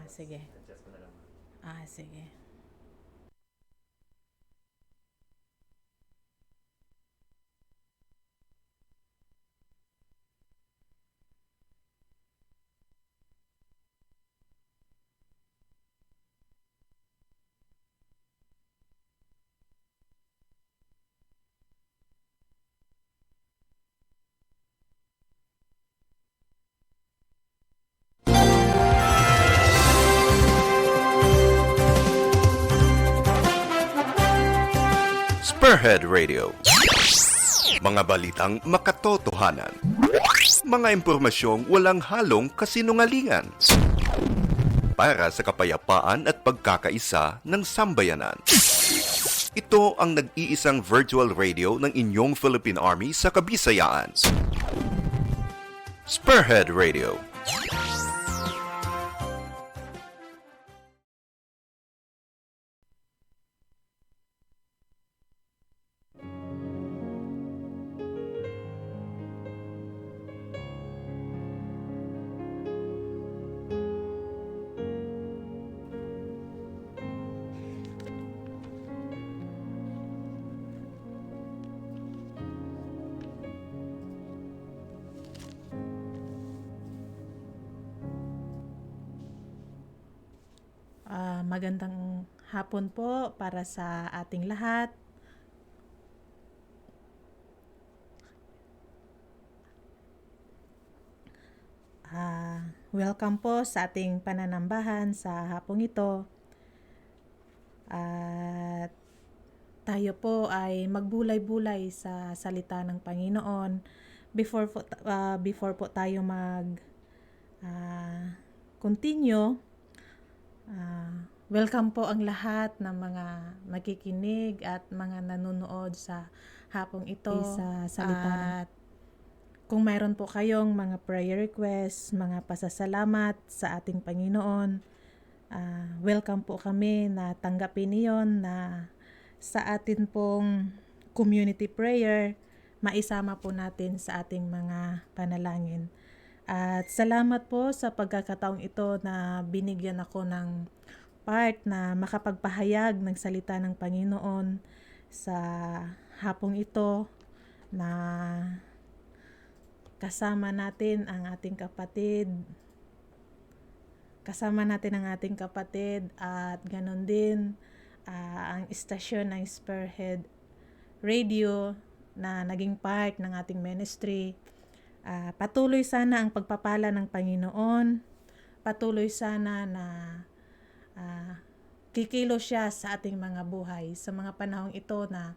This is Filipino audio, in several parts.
Sige. Sige. Spearhead Radio. Mga balitang makatotohanan. Mga impormasyong walang halong kasinungalingan. Para sa kapayapaan at pagkakaisa ng sambayanan. Ito ang nag-iisang virtual radio ng inyong Philippine Army sa Kabisayaan. Spearhead Radio. Magandang hapon po para sa ating lahat. Welcome po sa ating pananambahan sa hapong ito. At tayo po ay magbulay-bulay sa salita ng Panginoon before po tayo continue. Welcome po ang lahat ng mga nakikinig at mga nanonood sa hapong ito sa salita. At kung mayroon po kayong mga prayer requests, mga pasasalamat sa ating Panginoon, welcome po kami na tanggapin niyon na sa atin pong community prayer, maisama po natin sa ating mga panalangin. At salamat po sa pagkakataong ito na binigyan ako ng part na makapagpahayag ng salita ng Panginoon sa hapong ito na kasama natin ang ating kapatid at ganon din ang istasyon ng Spearhead Radio na naging part ng ating ministry. Patuloy sana ang pagpapala ng Panginoon. Patuloy sana na kikilos siya sa ating mga buhay sa mga panahong ito na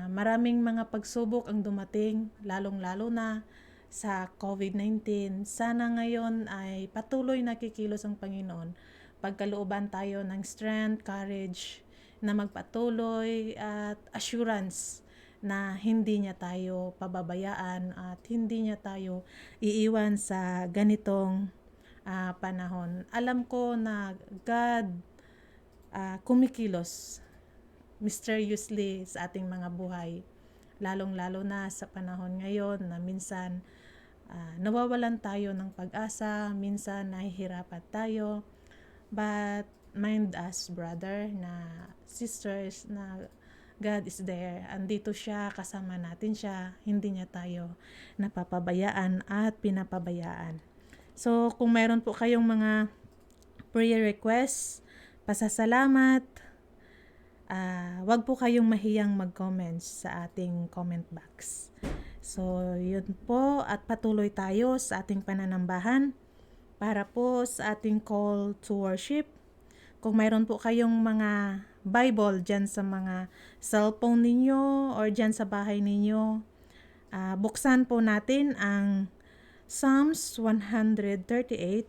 maraming mga pagsubok ang dumating, lalong-lalo na sa COVID-19. Sana ngayon ay patuloy na kikilos ang Panginoon. Pagkalooban tayo ng strength, courage na magpatuloy at assurance na hindi niya tayo pababayaan at hindi niya tayo iiwan sa ganitong panahon. Alam ko na God kumikilos mysteriously sa ating mga buhay, lalong-lalo na sa panahon ngayon na minsan nawawalan tayo ng pag-asa, minsan nahihirapan tayo, but mind us, brother, na sisters, na God is there. Andito siya, kasama natin siya, hindi niya tayo napapabayaan at pinapabayaan. So, kung mayroon po kayong mga prayer requests, pasasalamat, wag po kayong mahiyang mag-comments sa ating comment box. So, yun po, at patuloy tayo sa ating pananambahan para po sa ating call to worship. Kung mayroon po kayong mga Bible dyan sa mga cellphone ninyo or dyan sa bahay ninyo, buksan po natin ang Psalms 138.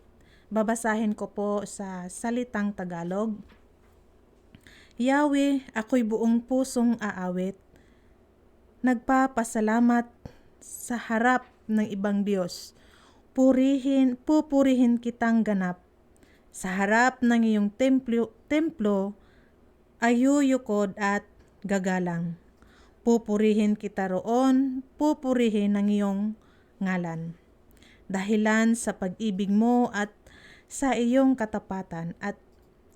Babasahin ko po sa salitang Tagalog. Yahweh, ako'y buong pusong aawit. Nagpapasalamat sa harap ng ibang Diyos. Pupurihin kitang ganap. Sa harap ng iyong templo ayuyukod at gagalang. Pupurihin kita roon, pupurihin ang iyong ngalan. Dahilan sa pag-ibig mo at sa iyong katapatan at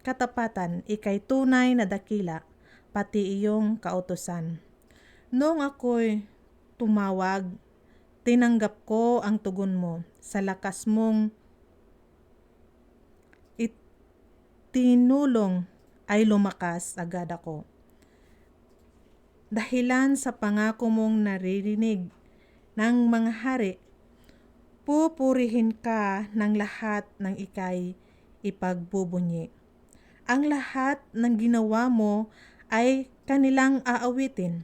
katapatan ikay tunay na dakila, pati iyong kautusan. Noong ako'y tumawag, tinanggap ko ang tugon mo. Sa lakas mong itinulong ay lumakas agad ako. Dahilan sa pangako mong naririnig ng mga hari, pupurihin ka ng lahat ng ikay ipagbubunyi. Ang lahat ng ginawa mo ay kanilang aawitin,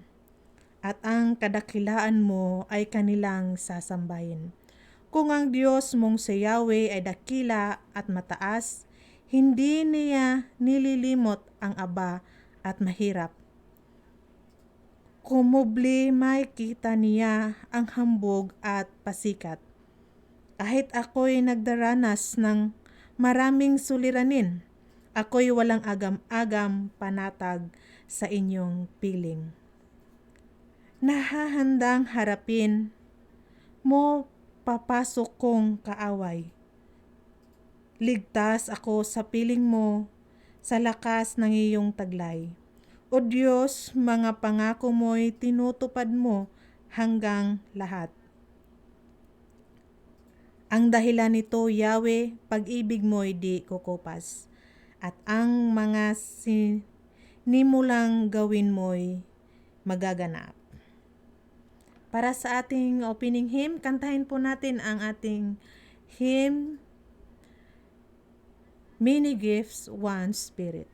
at ang kadakilaan mo ay kanilang sasambahin. Kung ang Diyos mong si Yahweh ay dakila at mataas, hindi niya nililimot ang aba at mahirap. Kumubli makita niya ang hambog at pasikat. Kahit ako'y nagdaranas ng maraming suliranin, ako'y walang agam-agam panatag sa inyong piling. Nahahandang harapin mo papasok kong kaaway. Ligtas ako sa piling mo sa lakas ng iyong taglay. O Diyos, mga pangako mo'y tinutupad mo hanggang lahat. Ang dahilan nito, Yahweh, pag-ibig mo'y di kukupas, at ang mga sinimulang gawin mo'y magaganap. Para sa ating opening hymn, kantahin po natin ang ating hymn, Many Gifts, One Spirit.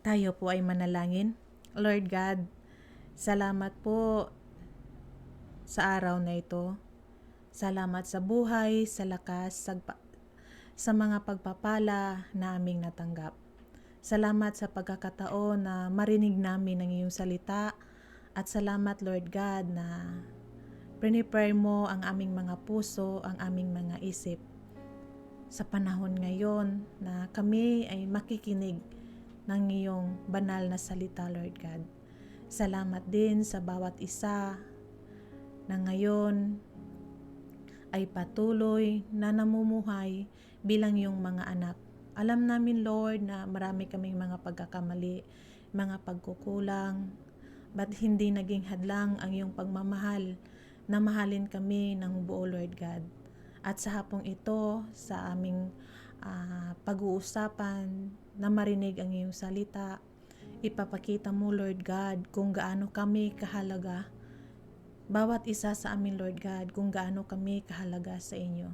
Tayo po ay manalangin. Lord God, salamat po sa araw na ito. Salamat sa buhay, sa lakas, sa mga pagpapala na aming natanggap. Salamat sa pagkakataon na marinig namin ang iyong salita at salamat Lord God na prepare mo ang aming mga puso, ang aming mga isip sa panahon ngayon na kami ay makikinig ng iyong banal na salita Lord God. Salamat din sa bawat isa na ngayon ay patuloy na namumuhay bilang iyong mga anak. Alam namin Lord na marami kaming mga pagkakamali, mga pagkukulang, but hindi naging hadlang ang iyong pagmamahal na mahalin kami ng buo Lord God. At sa hapong ito, sa aming pag-uusapan na marinig ang iyong salita, ipapakita mo Lord God kung gaano kami kahalaga, bawat isa sa amin Lord God, kung gaano kami kahalaga sa inyo.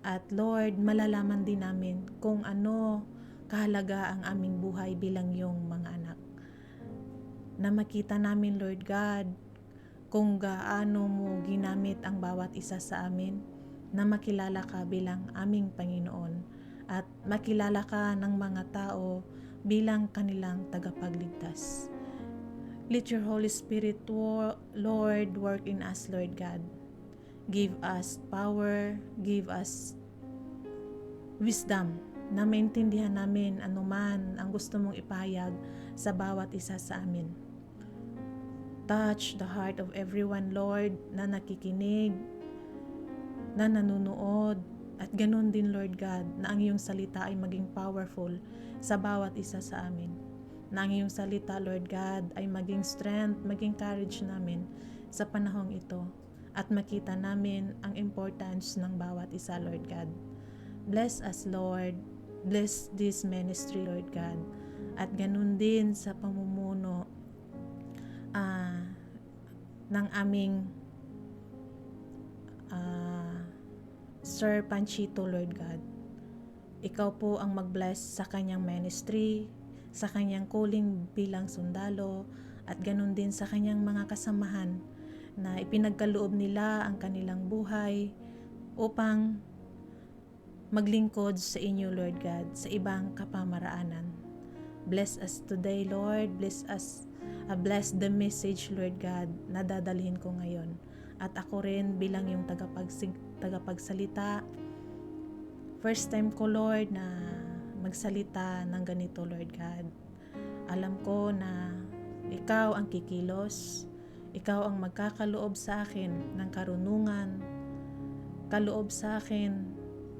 At Lord, malalaman din namin kung ano kahalaga ang aming buhay bilang iyong mga anak. Na makita namin Lord God kung gaano mo ginamit ang bawat isa sa amin, na makilala ka bilang aming Panginoon at makilala ka ng mga tao bilang kanilang tagapagligtas. Let your Holy Spirit, Lord, work in us, Lord God. Give us power, give us wisdom na maintindihan namin anuman ang gusto mong ipahayag sa bawat isa sa amin. Touch the heart of everyone, Lord, na nakikinig, na nanunood, at ganun din, Lord God, na ang iyong salita ay maging powerful sa bawat isa sa amin. Na ang iyong salita, Lord God, ay maging strength, maging courage namin sa panahong ito at makita namin ang importance ng bawat isa, Lord God. Bless us, Lord. Bless this ministry, Lord God. At ganun din sa pamumuno ng aming Sir Panchito, Lord God. Ikaw po ang mag-bless sa kanyang ministry, sa kanyang calling bilang sundalo, at ganun din sa kanyang mga kasamahan na ipinagkaloob nila ang kanilang buhay upang maglingkod sa inyo, Lord God, sa ibang kapamaraanan. Bless us today, Lord. Bless the message, Lord God, na dadalhin ko ngayon. At ako rin bilang yung tagapagsalita. First time ko, Lord, na magsalita ng ganito, Lord God. Alam ko na ikaw ang kikilos. Ikaw ang magkakaloob sa akin ng karunungan, kaloob sa akin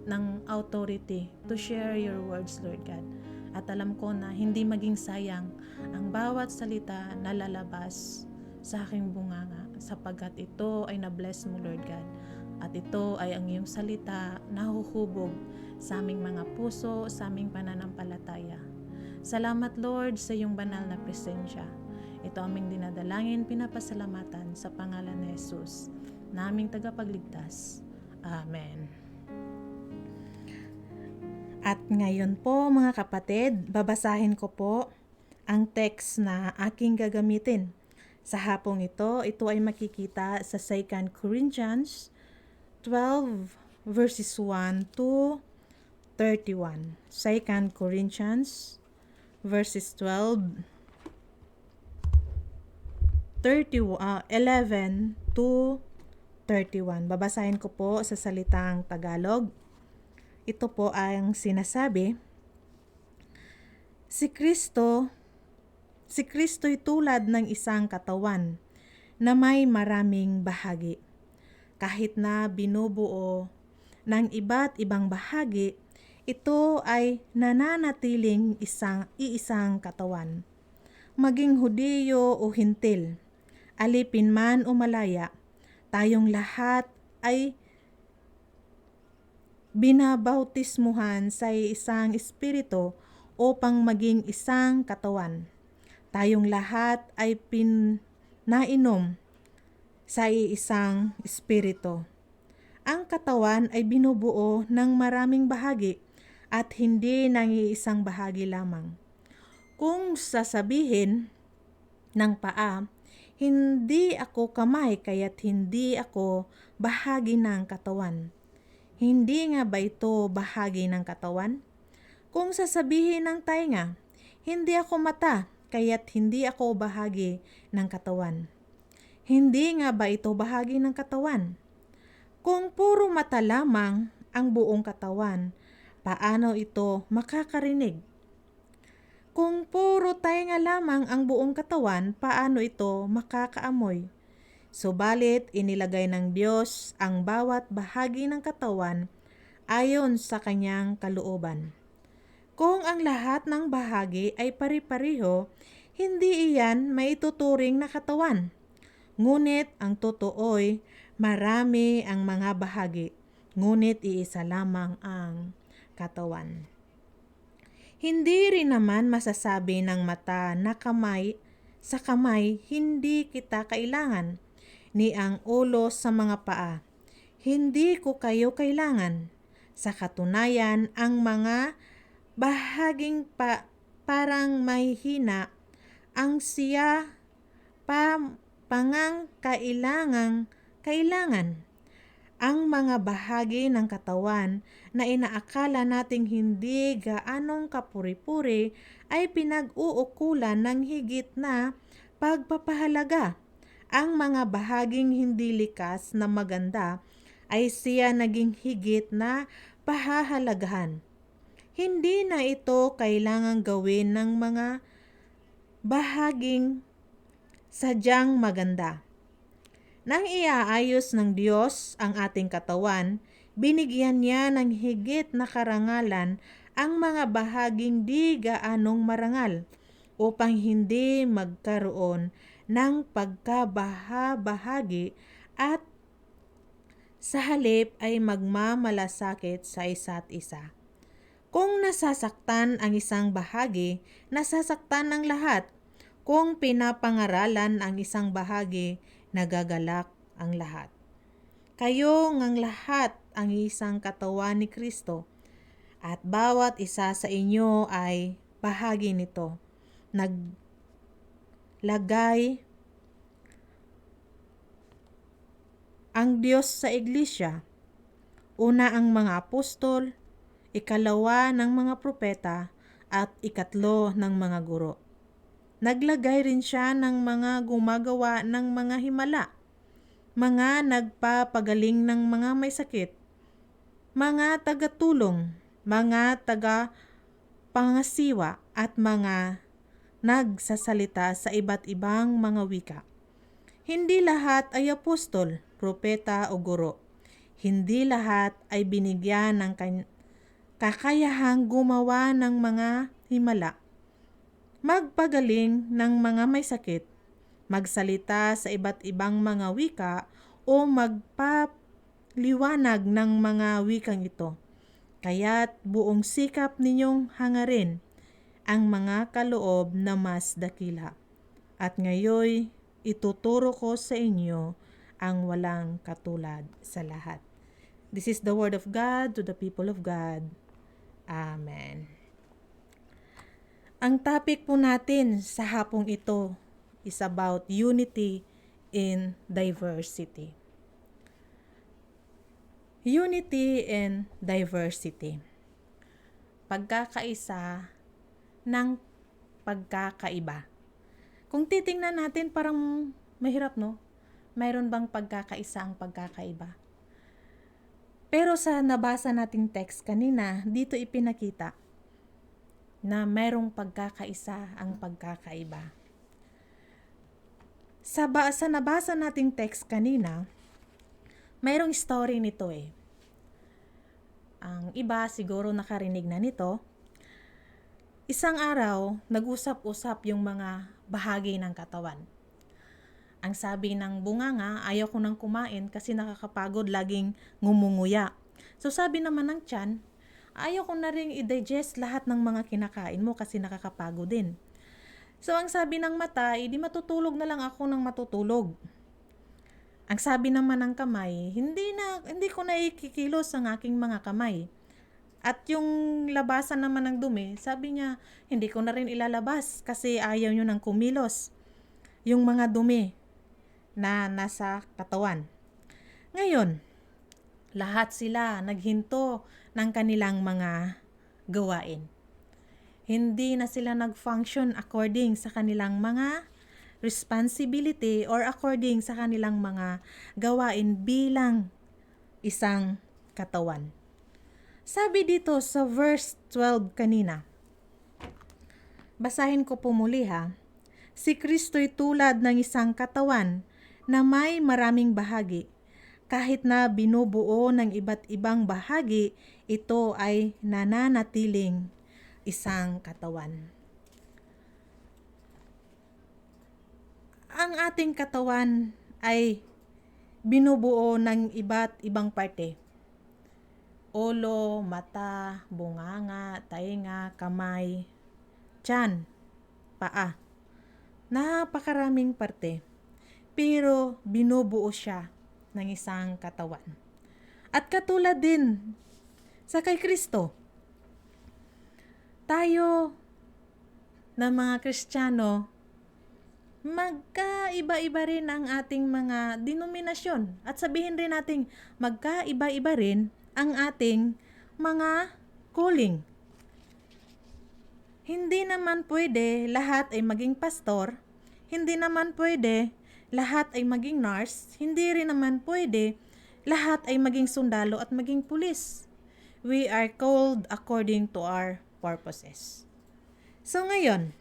ng authority to share your words, Lord God. At alam ko na hindi maging sayang ang bawat salita na lalabas sa aking bunganga, sapagkat ito ay na-bless mo, Lord God. At ito ay ang iyong salita na huhubog sa aming mga puso, sa aming pananampalataya. Salamat, Lord, sa iyong banal na presensya. Ito aming dinadalangin, pinapasalamatan sa pangalan ni Jesus, na aming tagapagligtas. Amen. At ngayon po mga kapatid, babasahin ko po ang text na aking gagamitin. Sa hapong ito ay makikita sa 2 Corinthians 12 verses 1 to 31. 2 Corinthians verses 11 to 31. Babasahin ko po sa salitang Tagalog. Ito po ang sinasabi: Si Kristo'y tulad ng isang katawan na may maraming bahagi. Kahit na binubuo ng iba't ibang bahagi, ito ay nananatiling iisang katawan. Maging Hudiyo o Hintil, alipin man o malaya, tayong lahat ay binabautismuhan sa isang espiritu upang maging isang katawan. Tayong lahat ay pinainom sa isang espiritu. Ang katawan ay binubuo ng maraming bahagi at hindi ng iisang bahagi lamang. Kung sasabihin, ng paa, hindi ako kamay kaya't hindi ako bahagi ng katawan. Hindi nga ba ito bahagi ng katawan? Kung sasabihin ng tainga, hindi ako mata kaya't hindi ako bahagi ng katawan. Hindi nga ba ito bahagi ng katawan? Kung puro mata lamang ang buong katawan, paano ito makakarinig? Kung puro tainga lamang ang buong katawan, paano ito makakaamoy? Subalit inilagay ng Diyos ang bawat bahagi ng katawan ayon sa kanyang kalooban. Kung ang lahat ng bahagi ay pari-pareho, hindi iyan maituturing na katawan. Ngunit ang totoo'y marami ang mga bahagi, ngunit iisa lamang ang katawan. Hindi rin naman masasabi ng mata na sa kamay hindi kita kailangan, ni ang ulo sa mga paa. Hindi ko kayo kailangan. Sa katunayan, ang mga bahaging parang may hina, ang siya pangang kailangan. Ang mga bahagi ng katawan na inaakala nating hindi gaanong kapuri-puri ay pinag-uukulan ng higit na pagpapahalaga. Ang mga bahaging hindi likas na maganda ay siya naging higit na pahahalagahan. Hindi na ito kailangang gawin ng mga bahaging sadyang maganda. Nang iaayos ng Diyos ang ating katawan, binigyan niya ng higit na karangalan ang mga bahaging di gaanong marangal upang hindi magkaroon ng pagkabahabahagi at sa halip ay magmamalasakit sa isa't isa. Kung nasasaktan ang isang bahagi, nasasaktan ang lahat. Kung pinapangaralan ang isang bahagi, nagagalak ang lahat. Kayo ngang lahat ang isang katawan ni Kristo, at bawat isa sa inyo ay bahagi nito. Naglagay ang Diyos sa iglesia, una ang mga apostol, ikalawa ng mga propeta, at ikatlo ng mga guro. Naglagay rin siya ng mga gumagawa ng mga himala, mga nagpapagaling ng mga may sakit, mga tagatulong, mga tagapangasiwa, at mga nagsasalita sa iba't ibang mga wika. Hindi lahat ay apostol, propeta o guro. Hindi lahat ay binigyan ng kakayahang gumawa ng mga himala, magpagaling ng mga may sakit, magsalita sa iba't ibang mga wika o magpaliwanag ng mga wikang ito. Kaya't buong sikap ninyong hangarin ang mga kaloob na mas dakila. At ngayoy ituturo ko sa inyo ang walang katulad sa lahat. This is the word of God to the people of God. Amen. Ang topic po natin sa hapong ito is about unity in diversity. Unity and diversity. Pagkakaisa ng pagkakaiba. Kung titingnan natin, parang mahirap, no? Mayroon bang pagkakaisa ang pagkakaiba? Pero sa nabasa nating text kanina, dito ipinakita na mayroong pagkakaisa ang pagkakaiba. Sa nabasa nating text kanina, mayroong story nito eh. Ang iba siguro nakarinig na nito. Isang araw, nag-usap-usap yung mga bahagi ng katawan. Ang sabi ng bunganga, ayaw ko nang kumain kasi nakakapagod, laging ngumunguya. So sabi naman ng tiyan, ayaw ko na rin i-digest lahat ng mga kinakain mo kasi nakakapagod din. So ang sabi ng mata, di matutulog na lang ako ng matutulog. Ang sabi naman ng kamay, hindi ko na ikikilos ang aking mga kamay. At yung labasan naman ng dumi, sabi niya, hindi ko na rin ilalabas kasi ayaw nyo nang kumilos. yung mga dumi na nasa katawan. Ngayon, lahat sila naghinto ng kanilang mga gawain. Hindi na sila nag-function according sa kanilang mga responsibility or according sa kanilang mga gawain bilang isang katawan. Sabi dito sa verse 12 kanina, basahin ko po muli ha. Si Kristo'y tulad ng isang katawan na may maraming bahagi. Kahit na binubuo ng iba't ibang bahagi, ito ay nananatiling isang katawan. Ang ating katawan ay binubuo ng iba't ibang parte. Ulo, mata, bunganga, tainga, kamay, tiyan, paa. Napakaraming parte. Pero binubuo siya ng isang katawan. At katulad din sa kay Kristo, tayo na mga Kristiyano, magkaiba-iba rin ang ating mga denominasyon. At sabihin rin natin, magkaiba-iba rin ang ating mga calling. Hindi naman pwede lahat ay maging pastor, hindi naman pwede lahat ay maging nurse, hindi rin naman pwede lahat ay maging sundalo at maging pulis. We are called according to our purposes. So ngayon,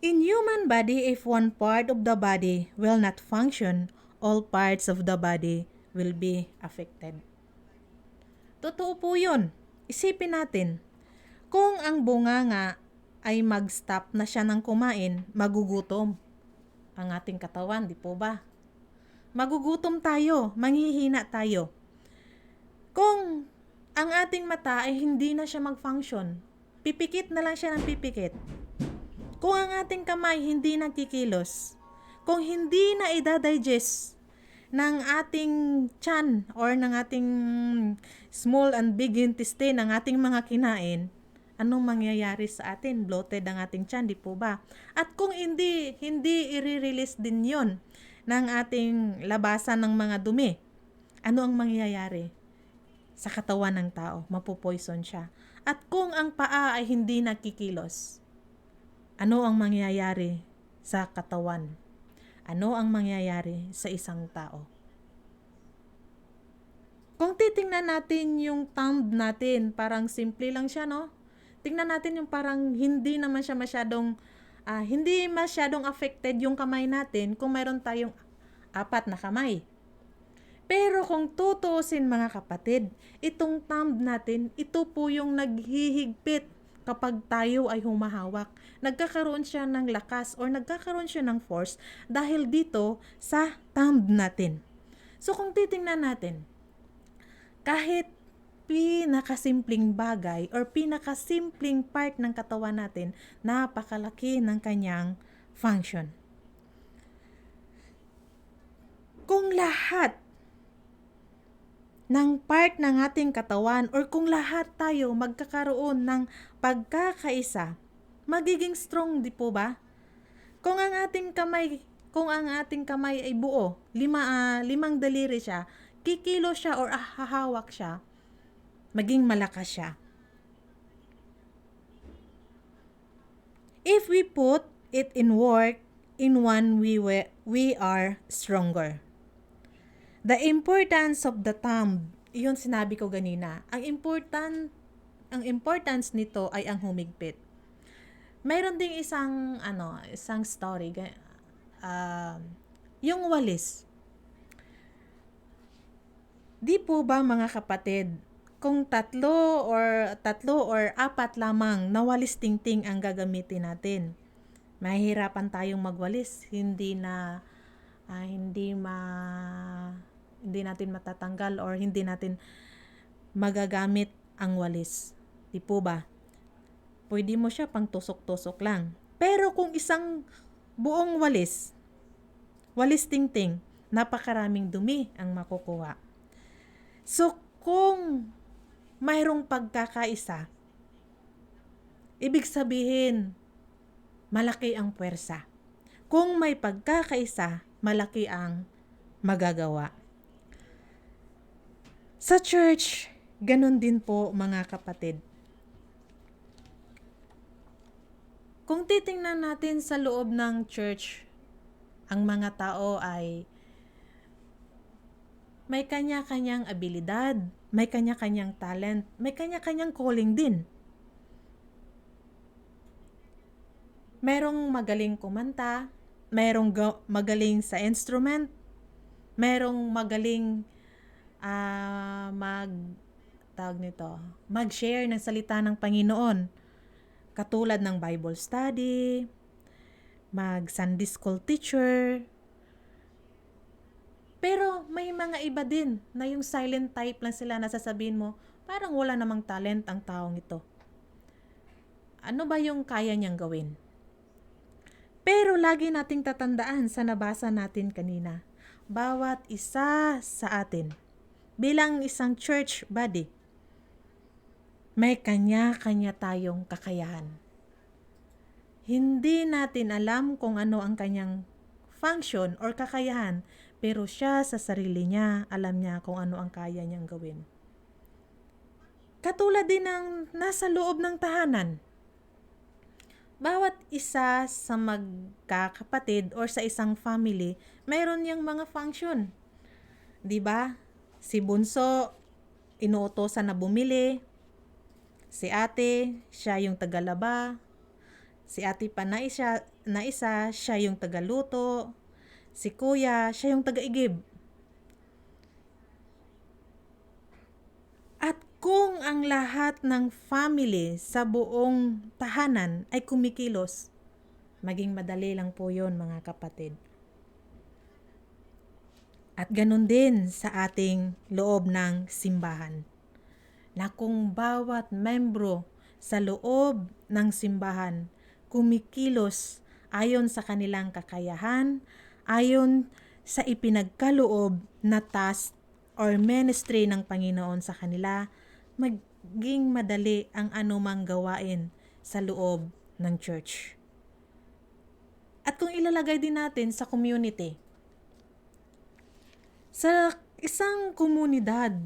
in human body, if one part of the body will not function, all parts of the body will be affected. Totoo po yun. Isipin natin, kung ang bunganga ay mag-stop na siya ng kumain, magugutom ang ating katawan, di po ba? Magugutom tayo, manghihina tayo. Kung ang ating mata ay hindi na siya mag-function, pipikit na lang siya ng pipikit. Kung ang ating kamay hindi nagkikilos, kung hindi na i-digest ng ating tiyan or ng ating small and big intestine, ng ating mga kinain, anong mangyayari sa atin? Bloated ang ating tiyan, di po ba? At kung hindi i-release din yon ng ating labasan ng mga dumi, ano ang mangyayari sa katawan ng tao? Mapupoison siya. At kung ang paa ay hindi nakikilos, ano ang mangyayari sa katawan? Ano ang mangyayari sa isang tao? Kung titingnan natin yung thumb natin, parang simple lang siya, no? Tingnan natin yung parang hindi naman siya hindi masyadong affected yung kamay natin kung mayroon tayong 4 na kamay. Pero kung tutuusin mga kapatid, itong thumb natin, ito po yung naghihigpit kapag tayo ay humahawak. Nagkakaroon siya ng lakas or nagkakaroon siya ng force dahil dito sa thumb natin. So kung titingnan natin, kahit pinakasimpleng bagay or pinakasimpleng part ng katawan natin, napakalaki ng kanyang function. Kung lahat ng part ng ating katawan or kung lahat tayo magkakaroon ng pagkakaisa, magiging strong, di po ba? Kung ang ating kamay ay buo, 5 daliri siya, kikilo siya or hahawak siya, maging malakas siya. If we put it in work, in one we are stronger. The importance of the thumb, iyon sinabi ko ganina. Ang importance nito ay ang humigpit. Mayroon ding isang story, yung walis. Di po ba mga kapatid, kung 3 or 4 lamang na walis tingting ang gagamitin natin, mahihirapan tayong magwalis, hindi natin matatanggal or hindi natin magagamit ang walis. Di po ba? Pwede mo siya pang tusok-tusok lang. Pero kung isang buong walis tingting, napakaraming dumi ang makukuha. So, kung mayroong pagkakaisa, ibig sabihin, malaki ang puwersa. Kung may pagkakaisa, malaki ang magagawa. Sa church, ganun din po mga kapatid. Kung titingnan natin sa loob ng church, ang mga tao ay may kanya-kanyang abilidad, may kanya-kanyang talent, may kanya-kanyang calling din. Merong magaling kumanta, merong magaling sa instrument, merong magaling mag-share ng salita ng Panginoon. Katulad ng Bible study, mag-Sunday school teacher. Pero may mga iba din na yung silent type lang sila na sasabihin mo, parang wala namang talent ang taong ito. Ano ba yung kaya niyang gawin? Pero lagi nating tatandaan sa nabasa natin kanina, bawat isa sa atin, bilang isang church body, may kanya-kanya tayong kakayahan. Hindi natin alam kung ano ang kanyang function or kakayahan, pero siya sa sarili niya, alam niya kung ano ang kaya niyang gawin. Katulad din ng nasa loob ng tahanan. Bawat isa sa magkakapatid or sa isang family, mayroon niyang mga function. 'Di ba? Si bunso, inuutosan na bumili. Si ate, siya yung tagalaba. Si ate pa na isa, siya yung tagaluto. Si kuya, siya yung tagaigib. At kung ang lahat ng family sa buong tahanan ay kumikilos, maging madali lang po yun mga kapatid. At ganun din sa ating loob ng simbahan. Na kung bawat membro sa loob ng simbahan kumikilos ayon sa kanilang kakayahan, ayon sa ipinagkaloob na task or ministry ng Panginoon sa kanila, maging madali ang anumang gawain sa loob ng church. At kung ilalagay din natin sa community, sa isang komunidad,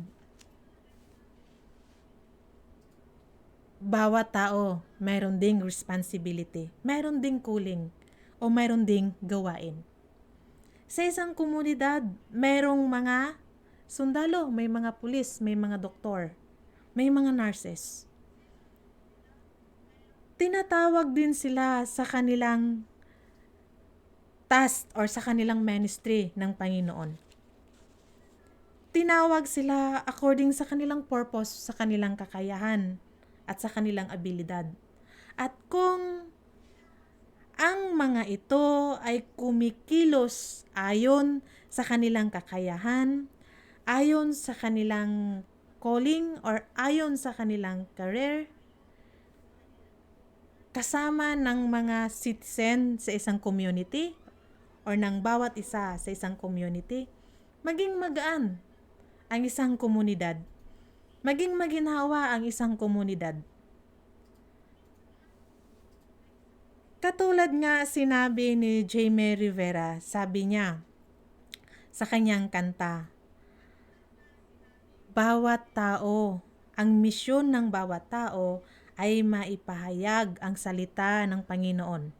bawat tao mayroon ding responsibility, mayroon ding calling, o mayroon ding gawain. Sa isang komunidad, mayroong mga sundalo, may mga pulis, may mga doktor, may mga nurses. Tinatawag din sila sa kanilang task or sa kanilang ministry ng Panginoon. Tinawag sila according sa kanilang purpose, sa kanilang kakayahan, at sa kanilang abilidad. At kung ang mga ito ay kumikilos ayon sa kanilang kakayahan, ayon sa kanilang calling, or ayon sa kanilang career, kasama ng mga citizen sa isang community or ng bawat isa sa isang community, maging magaan ang isang komunidad. Maging maginhawa ang isang komunidad. Katulad nga sinabi ni Jaime Rivera, sabi niya sa kanyang kanta, bawat tao, ang misyon ng bawat tao ay maipahayag ang salita ng Panginoon.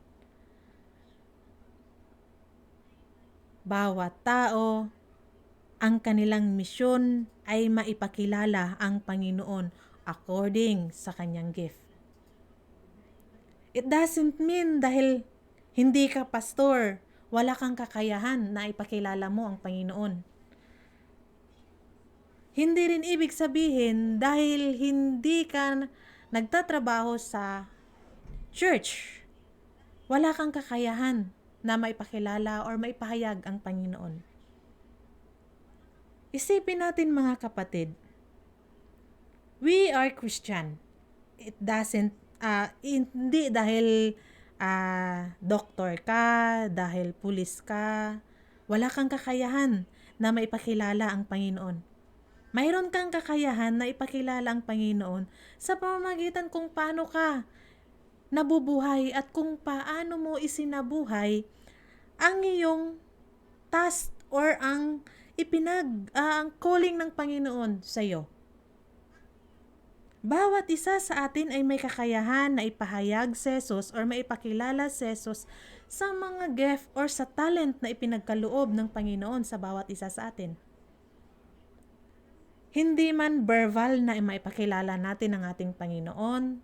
Bawat tao, ang kanilang misyon ay maipakilala ang Panginoon according sa kanyang gift. It doesn't mean dahil hindi ka pastor, wala kang kakayahan na ipakilala mo ang Panginoon. Hindi rin ibig sabihin dahil hindi ka nagtatrabaho sa church, wala kang kakayahan na maipakilala or maipahayag ang Panginoon. Isipin natin mga kapatid, we are Christian. It doesn't, hindi dahil doktor ka, dahil pulis ka, wala kang kakayahan na maipakilala ang Panginoon. Mayroon kang kakayahan na ipakilala ang Panginoon sa pamamagitan kung paano ka nabubuhay at kung paano mo isinabuhay ang iyong task or ang ang calling ng Panginoon sa iyo. Bawat isa sa atin ay may kakayahan na ipahayag si Jesus or maipakilala si Jesus sa mga gift or sa talent na ipinagkaloob ng Panginoon sa bawat isa sa atin. Hindi man verbal na maipakilala natin ang ating Panginoon,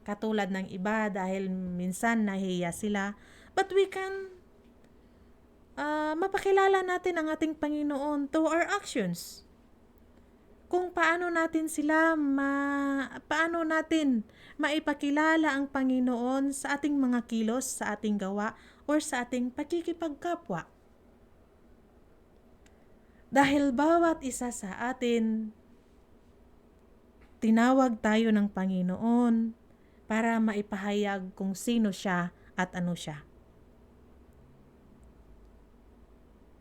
katulad ng iba dahil minsan nahihiya sila, but we can mapakilala natin ang ating Panginoon through our actions. Kung paano natin maipakilala ang Panginoon sa ating mga kilos, sa ating gawa, or sa ating pakikipagkapwa. Dahil bawat isa sa atin, tinawag tayo ng Panginoon para maipahayag kung sino siya at ano siya.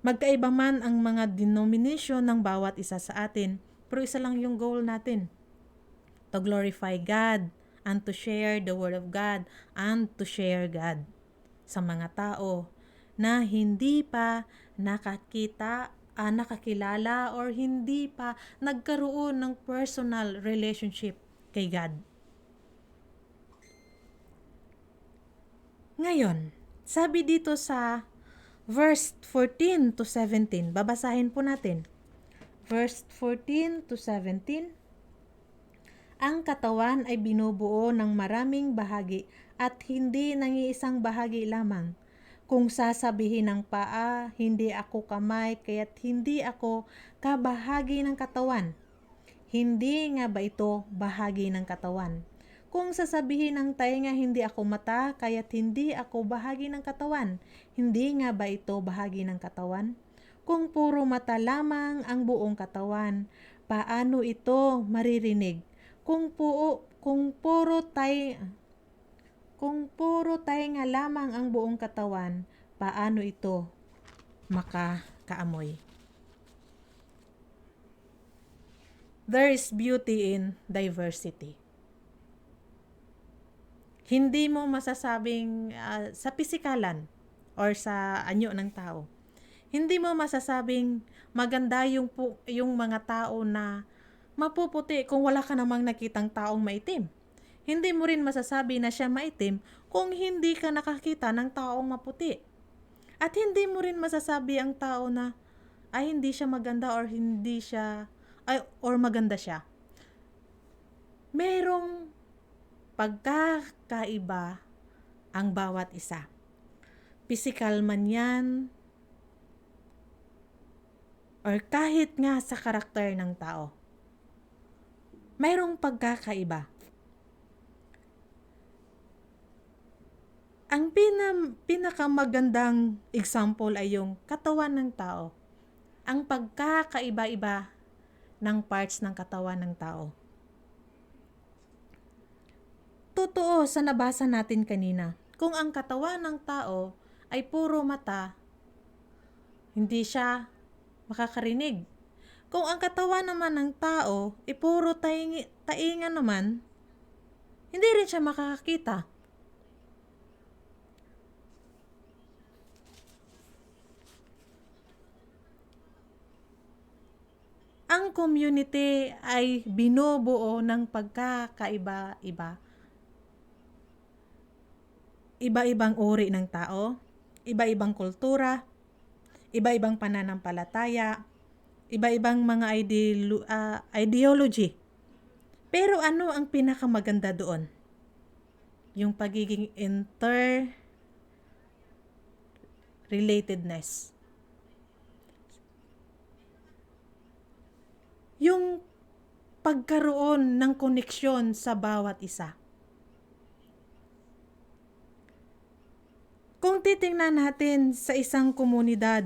Magkaiba man ang mga denomination ng bawat isa sa atin, pero isa lang yung goal natin. To glorify God and to share the Word of God and to share God sa mga tao na hindi pa nakakilala or hindi pa nagkaroon ng personal relationship kay God. Ngayon, sabi dito sa verse 14 to 17, babasahin po natin. Verse 14 to 17, ang katawan ay binubuo ng maraming bahagi at hindi ng iisang bahagi lamang. Kung sasabihin ng paa, hindi ako kamay, kaya't hindi ako kabahagi ng katawan. Hindi nga ba ito bahagi ng katawan? Kung sasabihin ng tainga, hindi ako mata, kaya't hindi ako bahagi ng katawan. Hindi nga ba ito bahagi ng katawan? Kung puro mata lamang ang buong katawan, paano ito maririnig? Kung puro tainga lamang ang buong katawan, paano ito makakaamoy? There is beauty in diversity. Hindi mo masasabing sa pisikalan or sa anyo ng tao. Hindi mo masasabing maganda yung mga tao na mapuputi kung wala ka namang nakitang taong maitim. Hindi mo rin masasabi na siya maitim kung hindi ka nakakita ng taong maputi. At hindi mo rin masasabi ang tao na ay hindi siya maganda or maganda siya. Merong pagkakaiba ang bawat isa. Physical man yan, or kahit nga sa karakter ng tao. Mayroong pagkakaiba. Ang pinakamagandang example ay yung katawan ng tao. Ang pagkakaiba-iba ng parts ng katawan ng tao. Totoo sa nabasa natin kanina, kung ang katawan ng tao ay puro mata, hindi siya makakarinig. Kung ang katawan naman ng tao ay puro tainga naman, hindi rin siya makakakita. Ang community ay binubuo ng pagkakaiba-iba. Iba-ibang uri ng tao, iba-ibang kultura, iba-ibang pananampalataya, iba-ibang mga ideology. Pero ano ang pinakamaganda doon? Yung pagiging interrelatedness. Yung pagkaroon ng koneksyon sa bawat isa. Kung titingnan natin sa isang komunidad,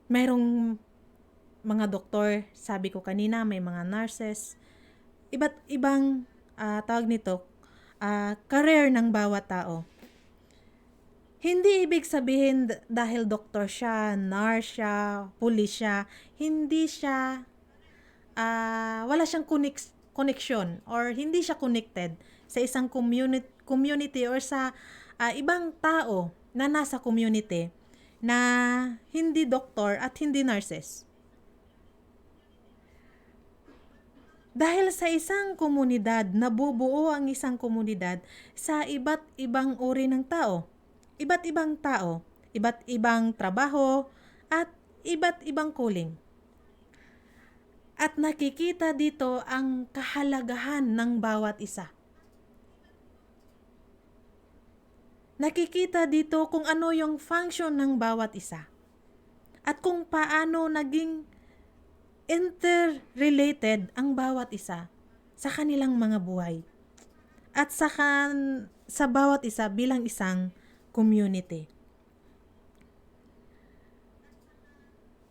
mayroong mga doktor, sabi ko kanina, may mga nurses, iba't ibang career ng bawat tao. Hindi ibig sabihin dahil doktor siya, nurse siya, pulis siya, hindi siya, wala siyang connection or hindi siya connected sa isang community or sa ibang tao na nasa community na hindi doktor at hindi nurses. Dahil sa isang komunidad, nabubuo ang isang komunidad sa iba't ibang uri ng tao. Iba't ibang trabaho, at iba't ibang calling. At nakikita dito ang kahalagahan ng bawat isa. Nakikita dito kung ano yung function ng bawat isa. At kung paano naging interrelated ang bawat isa sa kanilang mga buhay. At sa bawat isa bilang isang community.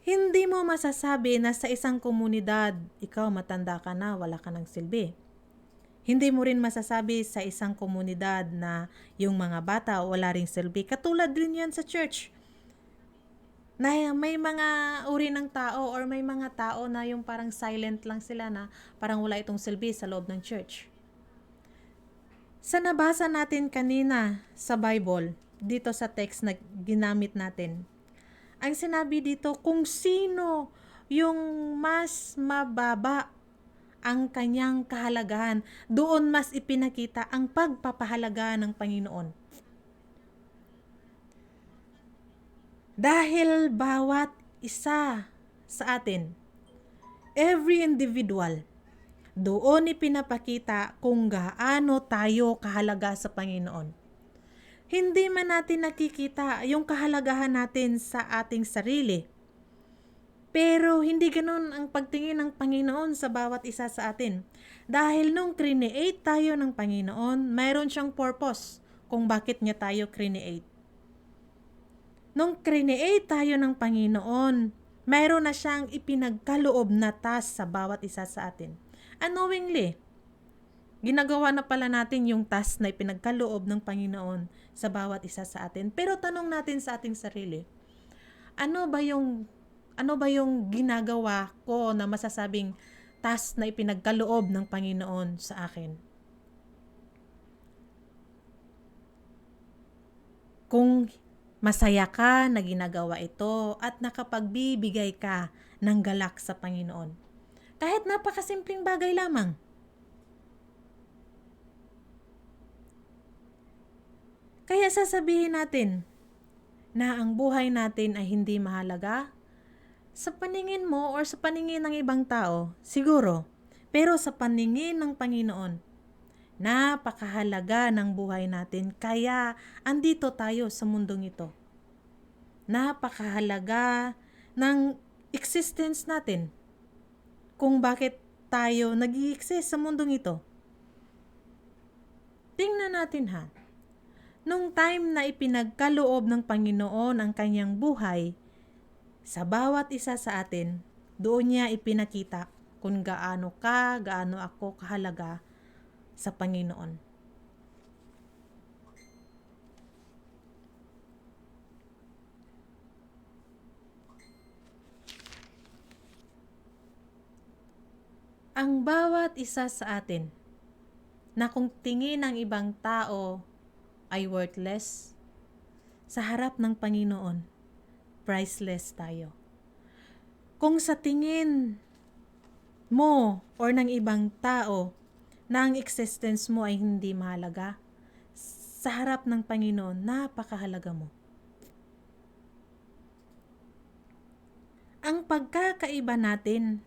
Hindi mo masasabi na sa isang komunidad, ikaw matanda ka na, wala ka ng silbi. Hindi mo rin masasabi sa isang komunidad na yung mga bata wala ring silbi. Katulad din yan sa church. Na may mga uri ng tao or may mga tao na yung parang silent lang sila na parang wala itong silbi sa loob ng church. Sa nabasa natin kanina sa Bible, dito sa text na ginamit natin, ang sinabi dito kung sino yung mas mababa ang kanyang kahalagahan, doon mas ipinakita ang pagpapahalaga ng Panginoon. Dahil bawat isa sa atin, every individual, doon ipinapakita kung gaano tayo kahalaga sa Panginoon. Hindi man natin nakikita yung kahalagahan natin sa ating sarili. Pero hindi ganun ang pagtingin ng Panginoon sa bawat isa sa atin. Dahil nung create tayo ng Panginoon, mayroon siyang purpose kung bakit niya tayo create. Nung create tayo ng Panginoon, mayroon na siyang ipinagkaloob na task sa bawat isa sa atin. Unknowingly, ginagawa na pala natin yung task na ipinagkaloob ng Panginoon sa bawat isa sa atin. Pero tanong natin sa ating sarili, ano ba yung ginagawa ko na masasabing task na ipinagkaloob ng Panginoon sa akin? Kung masaya ka na ginagawa ito at nakapagbibigay ka ng galak sa Panginoon. Kahit napakasimpleng bagay lamang. Kaya sasabihin natin na ang buhay natin ay hindi mahalaga sa paningin mo or sa paningin ng ibang tao, siguro. Pero sa paningin ng Panginoon, napakahalaga ng buhay natin, kaya andito tayo sa mundong ito. Napakahalaga ng existence natin kung bakit tayo nag-i-exist sa mundong ito. Tingnan natin ha, nung time na ipinagkaloob ng Panginoon ang kanyang buhay, sa bawat isa sa atin, doon niya ipinakita kung gaano ako kahalaga sa Panginoon. Ang bawat isa sa atin, na kung tingin ng ibang tao ay worthless, sa harap ng Panginoon, priceless tayo. Kung sa tingin mo or ng ibang tao na ang existence mo ay hindi mahalaga, sa harap ng Panginoon, napakahalaga mo. Ang pagkakaiba natin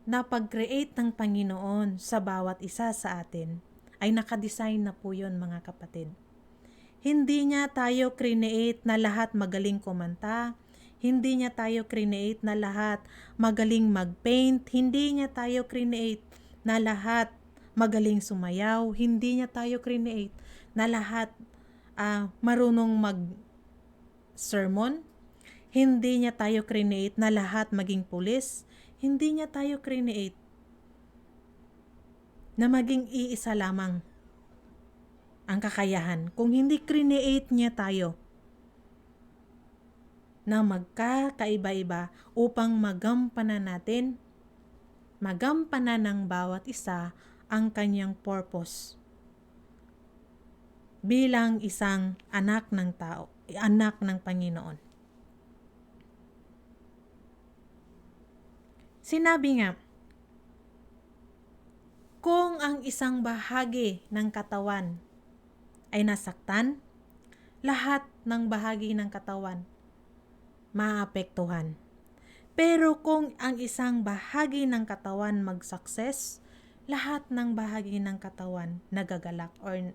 na pag-create ng Panginoon sa bawat isa sa atin ay nakadesign na po yun, mga kapatid. Hindi niya tayo create na lahat magaling kumanta. Hindi niya tayo create na lahat magaling mag-paint. Hindi niya tayo create na lahat magaling sumayaw. Hindi niya tayo create na lahat marunong mag-sermon. Hindi niya tayo create na lahat maging pulis. Hindi niya tayo create na maging iisa lamang ang kakayahan. Kung hindi create niya tayo na magkakaiba-iba upang magampanan ng bawat isa ang kanyang purpose. bilang isang anak ng tao, anak ng Panginoon. Sinabi nga, kung ang isang bahagi ng katawan ay nasaktan, lahat ng bahagi ng katawan maapektuhan. Pero kung ang isang bahagi ng katawan mag-success, lahat ng bahagi ng katawan nagagalak or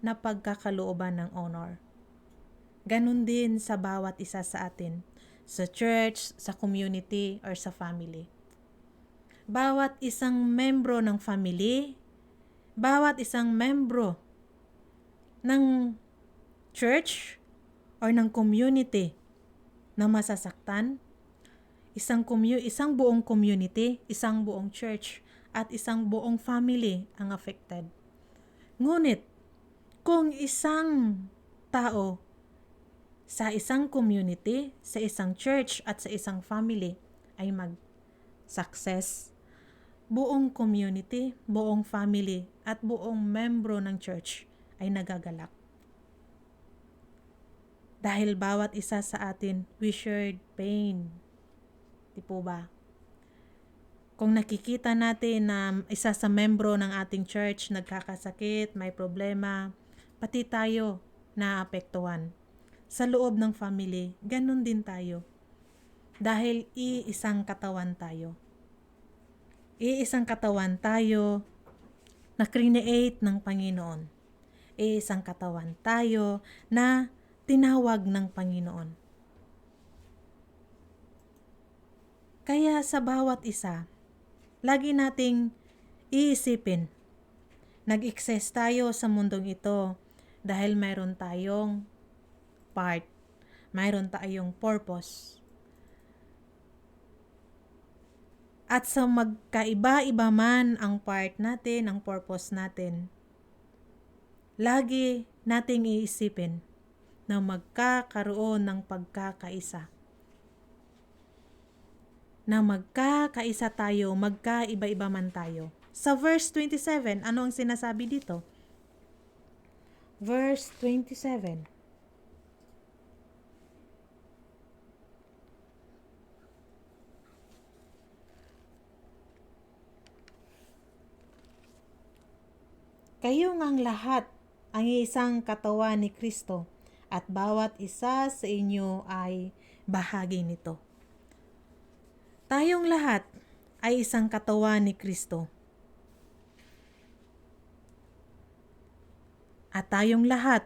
napagkakalooban ng honor. Ganon din sa bawat isa sa atin, sa church, sa community, or sa family. Bawat isang membro ng family, bawat isang membro ng church or ng community na masasaktan, isang buong community, isang buong church, at isang buong family ang affected. Ngunit, kung isang tao sa isang community, sa isang church, at sa isang family ay mag-success, buong community, buong family, at buong membro ng church ay nagagalak. Dahil bawat isa sa atin, we shared pain. Di po ba? Kung nakikita natin na isa sa membro ng ating church nagkakasakit, may problema, pati tayo naapektuhan. Sa loob ng family, ganun din tayo. Dahil iisang katawan tayo. Iisang katawan tayo na create ng Panginoon. Iisang katawan tayo na tinawag ng Panginoon. Kaya sa bawat isa, lagi nating iisipin, nag-exist tayo sa mundong ito dahil mayroon tayong part, mayroon tayong purpose. At sa magkaiba-iba man ang part natin, ang purpose natin, lagi nating iisipin na magkakaroon ng pagkakaisa. Na magkakaisa tayo, magkaiba-iba man tayo. Sa verse 27, ano ang sinasabi dito? Verse 27. Kayo ngang lahat ang isang katawan ni Kristo at bawat isa sa inyo ay bahagi nito. Tayong lahat ay isang katawan ni Kristo. At tayong lahat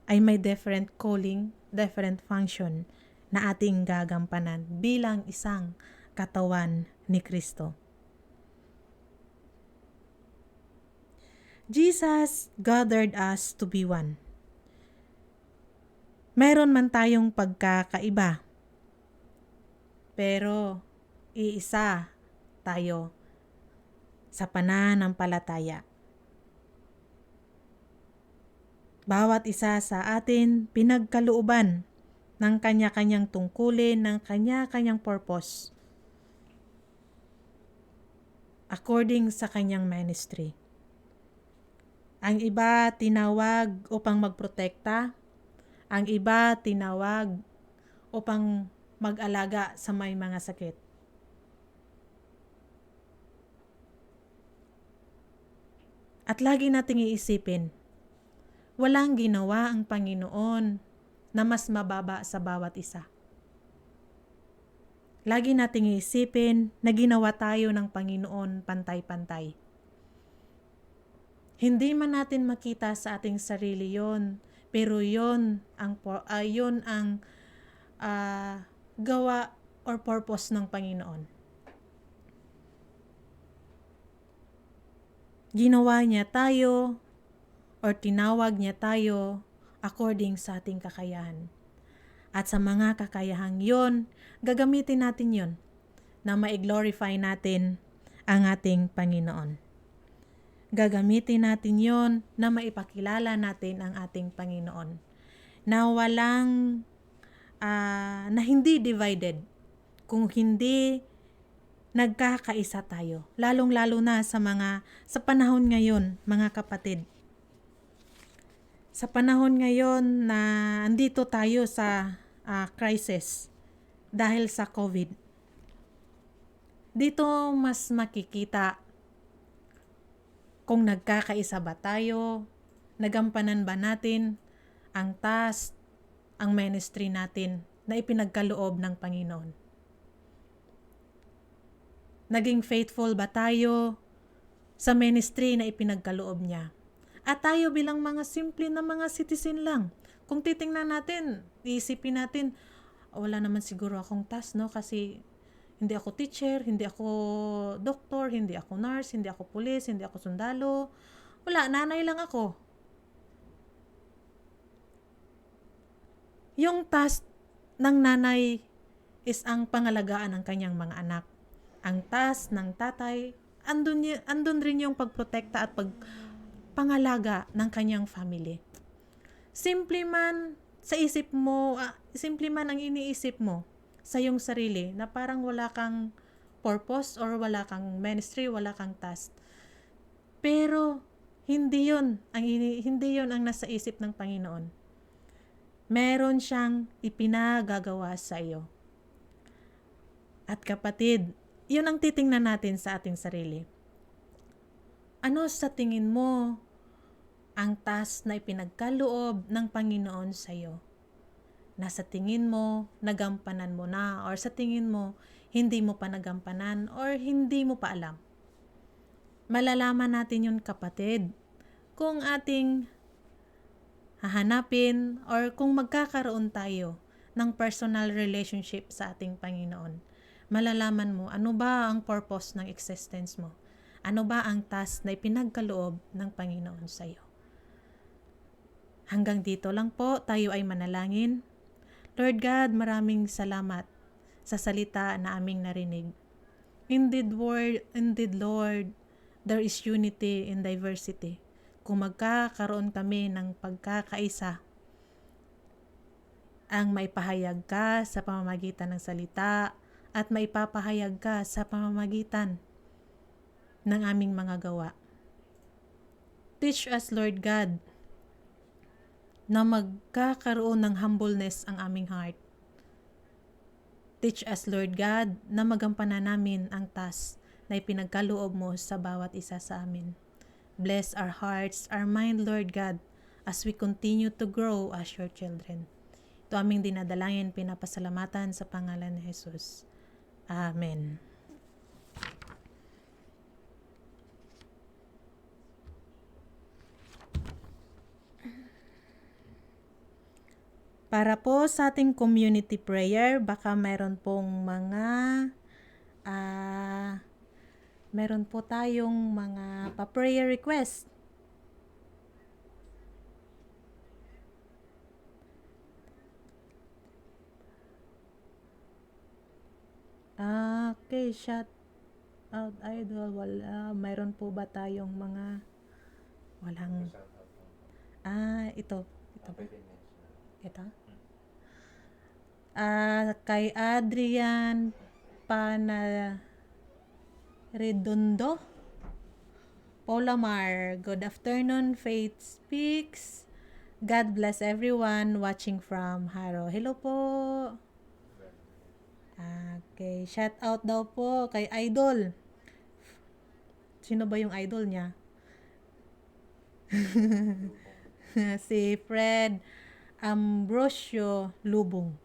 ay may different calling, different function na ating gagampanan bilang isang katawan ni Kristo. Jesus gathered us to be one. Meron man tayong pagkakaiba, pero iisa tayo sa pananampalataya. Bawat isa sa atin pinagkalooban ng kanya-kanyang tungkulin, ng kanya-kanyang purpose according sa kanyang ministry. Ang iba tinawag upang magprotekta, ang iba tinawag upang mag-alaga sa may mga sakit. At lagi nating iisipin, walang ginawa ang Panginoon na mas mababa sa bawat isa. Lagi nating iisipin na ginawa tayo ng Panginoon pantay-pantay. Hindi man natin makita sa ating sarili yon, pero yon ang gawa or purpose ng Panginoon. Ginawa niya tayo or tinawag niya tayo according sa ating kakayahan. At sa mga kakayahang yon, gagamitin natin yon na ma-glorify natin ang ating Panginoon. Gagamitin natin yon na maipakilala natin ang ating Panginoon. Na walang, na hindi divided, kung hindi nagkakaisa tayo. Lalong-lalo na sa panahon ngayon, mga kapatid. Sa panahon ngayon na andito tayo sa crisis dahil sa COVID, dito mas makikita kung nagkakaisa ba tayo, nagampanan ba natin ang task, ang ministry natin na ipinagkaloob ng Panginoon. Naging faithful ba tayo sa ministry na ipinagkaloob niya? At tayo bilang mga simple na mga citizen lang, kung titingnan natin, iisipin natin, wala naman siguro akong task, no? Kasi hindi ako teacher, hindi ako doktor, hindi ako nurse, hindi ako pulis, hindi ako sundalo. Wala, nanay lang ako. Yung task ng nanay is ang pangalagaan ng kanyang mga anak. Ang task ng tatay, andun rin yung pagprotekta at pangalaga ng kanyang family. Simple man sa isip mo, simple man ang iniisip mo sa iyong sarili na parang wala kang purpose or wala kang ministry, wala kang task. Pero hindi 'yon ang nasa isip ng Panginoon. Meron siyang ipinagagawa sa iyo. At kapatid, 'yun ang titingnan natin sa ating sarili. Ano sa tingin mo ang task na ipinagkaloob ng Panginoon sa iyo? Nasa tingin mo, nagampanan mo na, or sa tingin mo, hindi mo pa nagampanan or hindi mo pa alam. Malalaman natin yun, kapatid, kung ating hahanapin or kung magkakaroon tayo ng personal relationship sa ating Panginoon. Malalaman mo ano ba ang purpose ng existence mo. Ano ba ang task na ipinagkaloob ng Panginoon sa iyo. Hanggang dito lang po, tayo ay manalangin. Lord God, maraming salamat sa salita na aming narinig. Indeed, Lord, there is unity in diversity. Kung magkakaroon kami ng pagkakaisa, ang maipahayag ka sa pamamagitan ng salita at maipapahayag ka sa pamamagitan ng aming mga gawa. Teach us, Lord God, na magkakaroon ng humbleness ang aming heart. Teach us, Lord God, na magampanan namin ang task na ipinagkaloob mo sa bawat isa sa amin. Bless our hearts, our mind, Lord God, as we continue to grow as your children. Ito aming dinadalangin, pinapasalamatan sa pangalan ni Jesus. Amen. Para po sa ating community prayer, baka meron pong meron po tayong mga pa-prayer request. Okay, shout out idol. Wala, mayroon po ba tayong mga walang ito ba? Ito? Kay Adrian Redondo, Polamar, good afternoon, Faith Speaks. God bless everyone watching from Haro. Hello po. Okay, shout out daw po kay Idol. Sino ba yung idol niya? Si Fred Ambrosio Lubong.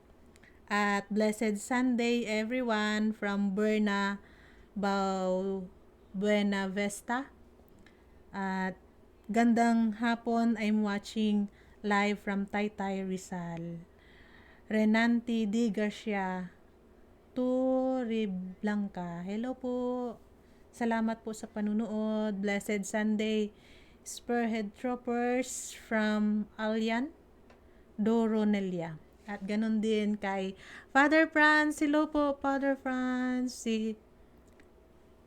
At blessed Sunday everyone from Buena Vesta. At gandang hapon, I'm watching live from Taytay, Rizal. Renanti D. Garcia Torreblanca. Hello po. Salamat po sa panunood. Blessed Sunday. Spearhead Troopers from Alyan, Doronelia. At ganun din kay Father Franz. Hello po, Father Franz.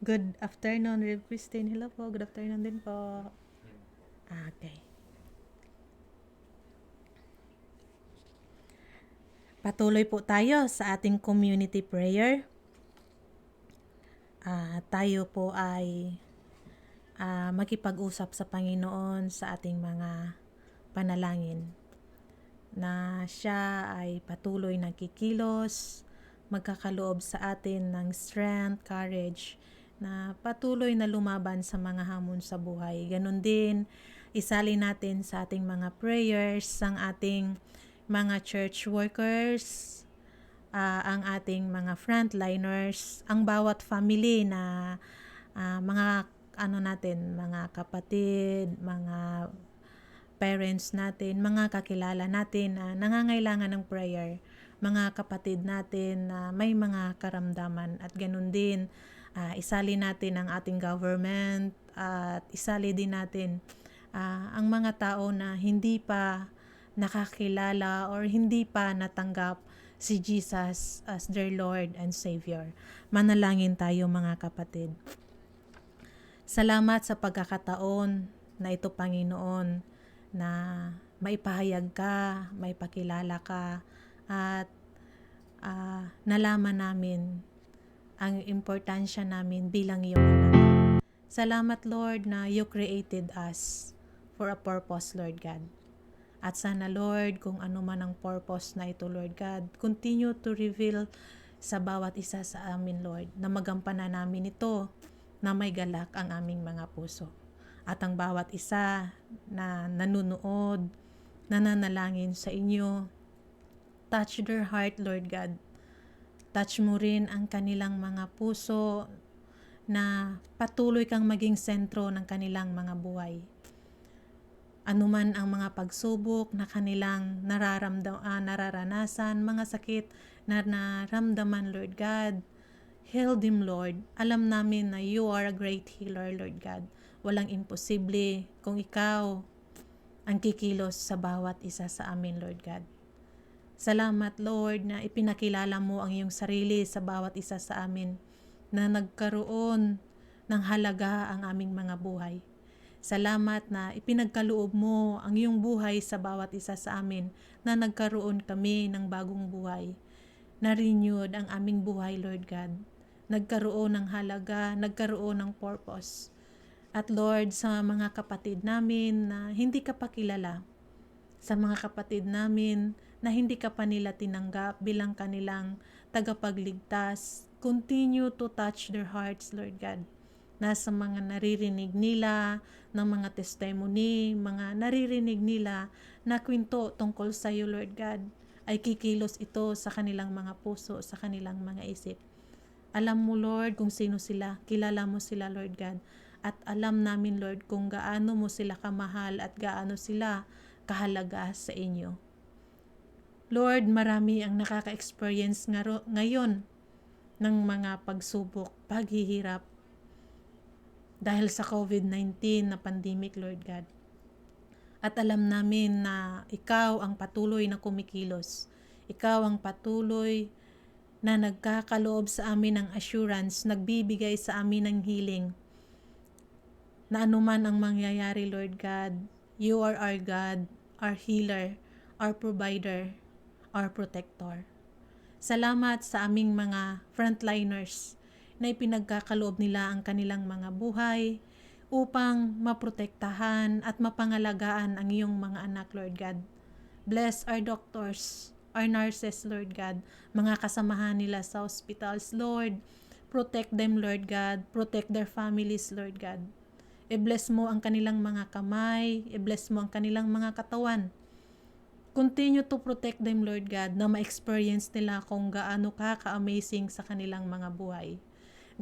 Good afternoon, Rev Christine. Hello po, good afternoon din po. Okay. Patuloy po tayo sa ating community prayer. Tayo po ay makipag-usap sa Panginoon sa ating mga panalangin na siya ay patuloy na kikilos, magkakaloob sa atin ng strength, courage, na patuloy na lumaban sa mga hamon sa buhay. Ganon din, isali natin sa ating mga prayers ang ating mga church workers, ang ating mga frontliners, ang bawat family na mga mga kapatid, mga parents natin, mga kakilala natin na nangangailangan ng prayer, mga kapatid natin na may mga karamdaman, at ganun din isali natin ang ating government, at isali din natin ang mga tao na hindi pa nakakilala or hindi pa natanggap si Jesus as their Lord and Savior. Manalangin tayo mga kapatid. Salamat sa pagkakataon na ito, Panginoon, na maipahayag ka, maipakilala ka, at nalaman namin ang importansya namin bilang iyong anak. Salamat, Lord, na you created us for a purpose, Lord God. At sana, Lord, kung ano man ang purpose na ito, Lord God, continue to reveal sa bawat isa sa amin, Lord, na magampanan namin ito na may galak ang aming mga puso. At ang bawat isa na nanunood, nananalangin sa inyo, touch their heart, Lord God. Touch mo rin ang kanilang mga puso na patuloy kang maging sentro ng kanilang mga buhay. Anuman ang mga pagsubok na kanilang nararanasan, mga sakit na naramdaman, Lord God, heal them, Lord. Alam namin na you are a great healer, Lord God. Walang imposible kung ikaw ang kikilos sa bawat isa sa amin, Lord God. Salamat, Lord, na ipinakilala mo ang iyong sarili sa bawat isa sa amin, na nagkaroon ng halaga ang aming mga buhay. Salamat na ipinagkaloob mo ang iyong buhay sa bawat isa sa amin, na nagkaroon kami ng bagong buhay. Na-renewed ang aming buhay, Lord God. Nagkaroon ng halaga, nagkaroon ng purpose. At Lord, sa mga kapatid namin na hindi ka pa kilala, sa mga kapatid namin na hindi ka pa nila tinanggap bilang kanilang tagapagligtas, continue to touch their hearts, Lord God. Nasa mga naririnig nila ng mga testimony, mga naririnig nila na kwento tungkol sa iyo, Lord God, ay kikilos ito sa kanilang mga puso, sa kanilang mga isip. Alam mo, Lord, kung sino sila, kilala mo sila, Lord God, at alam namin, Lord, kung gaano mo sila kamahal at gaano sila kahalaga sa inyo. Lord, marami ang nakaka-experience ngayon ng mga pagsubok, paghihirap, dahil sa COVID-19 na pandemic, Lord God. At alam namin na ikaw ang patuloy na kumikilos. Ikaw ang patuloy na nagkakaloob sa amin ng assurance, nagbibigay sa amin ng healing. Na anuman ang mangyayari, Lord God, you are our God, our healer, our provider, our protector. Salamat sa aming mga frontliners na ipinagkakaloob nila ang kanilang mga buhay upang maprotektahan at mapangalagaan ang iyong mga anak, Lord God. Bless our doctors, our nurses, Lord God, mga kasamahan nila sa hospitals, Lord. Protect them, Lord God. Protect their families, Lord God. I-bless mo ang kanilang mga kamay, i-bless mo ang kanilang mga katawan. Continue to protect them, Lord God, na ma-experience nila kung gaano ka-amazing sa kanilang mga buhay.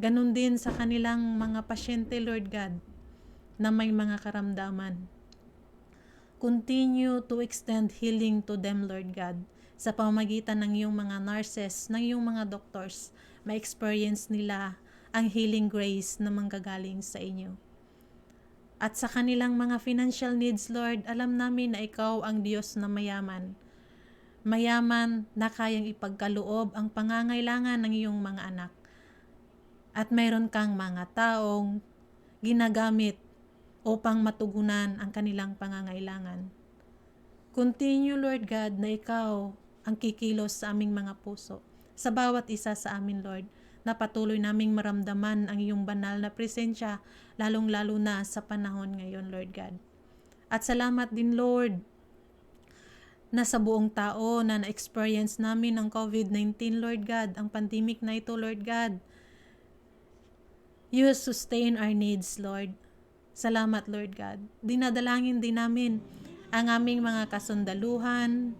Ganon din sa kanilang mga pasyente, Lord God, na may mga karamdaman. Continue to extend healing to them, Lord God, sa pamamagitan ng iyong mga nurses, ng iyong mga doctors, ma-experience nila ang healing grace na manggagaling sa inyo. At sa kanilang mga financial needs, Lord, alam namin na ikaw ang Diyos na mayaman. Mayaman na kayang ipagkaloob ang pangangailangan ng iyong mga anak. At mayroon kang mga taong ginagamit upang matugunan ang kanilang pangangailangan. Continue, Lord God, na ikaw ang kikilos sa aming mga puso. Sa bawat isa sa amin, Lord, na patuloy naming maramdaman ang iyong banal na presensya, lalong-lalo na sa panahon ngayon, Lord God. At salamat din, Lord, na sa buong tao na na-experience namin ang COVID-19, Lord God, ang pandemic na ito, Lord God. You sustain our needs, Lord. Salamat, Lord God. Dinadalangin din namin ang aming mga kasundaluhan,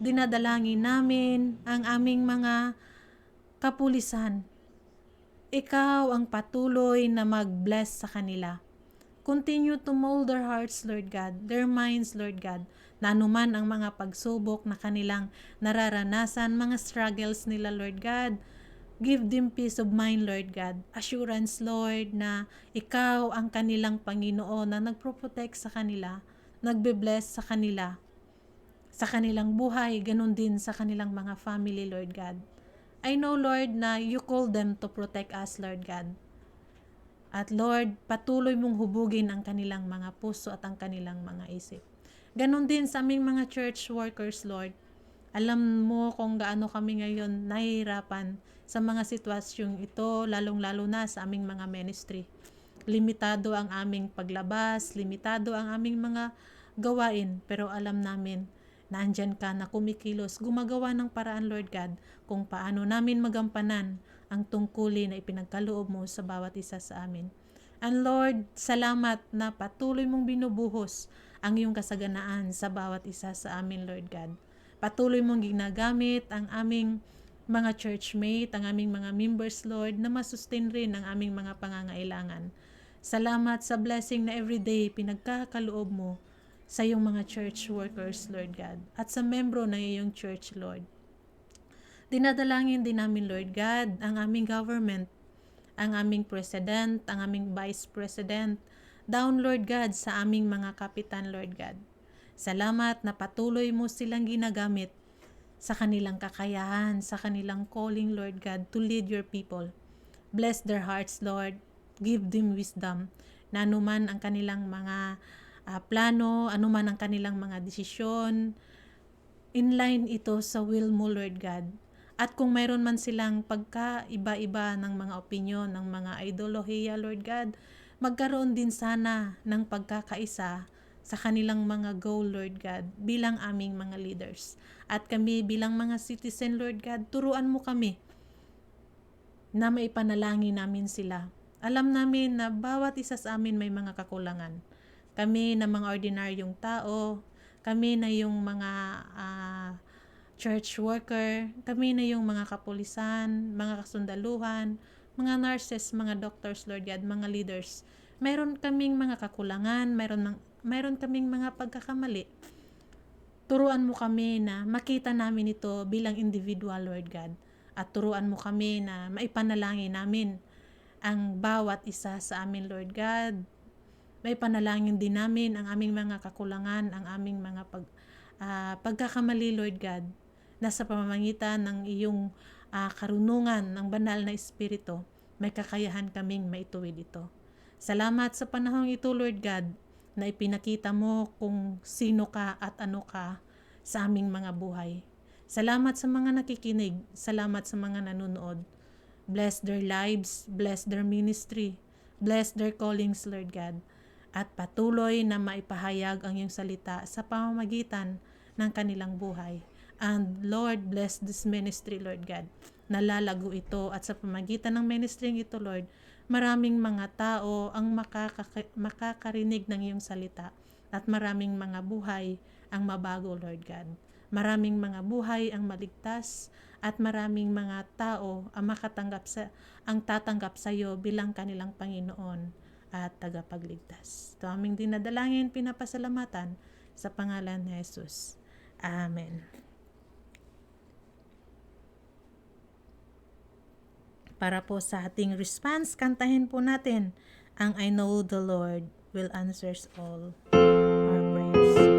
dinadalangin namin ang aming mga kapulisan. Ikaw ang patuloy na mag-bless sa kanila. Continue to mold their hearts, Lord God, their minds, Lord God, na anuman ang mga pagsubok na kanilang nararanasan, mga struggles nila, Lord God. Give them peace of mind, Lord God. Assurance, Lord, na Ikaw ang kanilang Panginoon na nagpro-protect sa kanila, nagbe-bless sa kanila, sa kanilang buhay, ganun din sa kanilang mga family, Lord God. I know, Lord, na You call them to protect us, Lord God. At Lord, patuloy mong hubugin ang kanilang mga puso at ang kanilang mga isip. Ganon din sa aming mga church workers, Lord. Alam mo kung gaano kami ngayon nahihirapan sa mga sitwasyong ito, lalong-lalo na sa aming mga ministry. Limitado ang aming paglabas, limitado ang aming mga gawain, pero alam namin na andyan ka na kumikilos, gumagawa ng paraan, Lord God, kung paano namin magampanan ang tungkulin na ipinagkaloob mo sa bawat isa sa amin. And Lord, salamat na patuloy mong binubuhos ang iyong kasaganaan sa bawat isa sa amin, Lord God. Patuloy mong ginagamit ang aming mga churchmate, ang aming mga members, Lord, na masustain rin ang aming mga pangangailangan. Salamat sa blessing na everyday pinagkakaloob mo sa iyong mga church workers, Lord God, at sa membro ng iyong church, Lord. Dinadalangin din namin, Lord God, ang aming government, ang aming president, ang aming vice president, down, Lord God, sa aming mga kapitan, Lord God. Salamat na patuloy mo silang ginagamit sa kanilang kakayahan, sa kanilang calling, Lord God, to lead your people. Bless their hearts, Lord. Give them wisdom na anuman ang kanilang mga plano, anuman ang kanilang mga desisyon, inline ito sa will mo, Lord God. At kung mayroon man silang pagkaiba-iba ng mga opinyon, ng mga ideolohiya, Lord God, magkaroon din sana ng pagkakaisa sa kanilang mga goal, Lord God, bilang aming mga leaders. At kami bilang mga citizen, Lord God, turuan mo kami na maipanalangin namin sila. Alam namin na bawat isa sa amin may mga kakulangan. Kami na mga ordinaryong tao, kami na yung mga church worker, kami na yung mga kapulisan, mga kasundaluhan, mga nurses, mga doctors, Lord God, mga leaders. Mayroon kaming mga kakulangan, mayroon kaming mga pagkakamali. Turuan mo kami na makita namin ito bilang individual, Lord God. At turuan mo kami na maipanalangin namin ang bawat isa sa amin, Lord God. May panalangin din namin ang aming mga kakulangan, ang aming mga pagkakamali, Lord God, na sa pamamagitan ng iyong karunungan ng banal na Espiritu, may kakayahan kaming maituwid ito. Salamat sa panahong ito, Lord God, na ipinakita mo kung sino ka at ano ka sa aming mga buhay. Salamat sa mga nakikinig, salamat sa mga nanonood. Bless their lives, bless their ministry, bless their callings, Lord God. At patuloy na maipahayag ang iyong salita sa pamamagitan ng kanilang buhay. And Lord, bless this ministry, Lord God. Nalalago ito at sa pamamagitan ng ministry ito, Lord, maraming mga tao ang makakarinig ng iyong salita at maraming mga buhay ang mabago, Lord God. Maraming mga buhay ang maligtas at maraming mga tao ang tatanggap sa iyo bilang kanilang Panginoon at tagapagligtas. Ito aming dinadalangin, pinapasalamatan sa pangalan ni Jesus. Amen. Para po sa ating response, kantahin po natin ang I Know the Lord Will Answers All Our Prayers.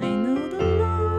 I know the Lord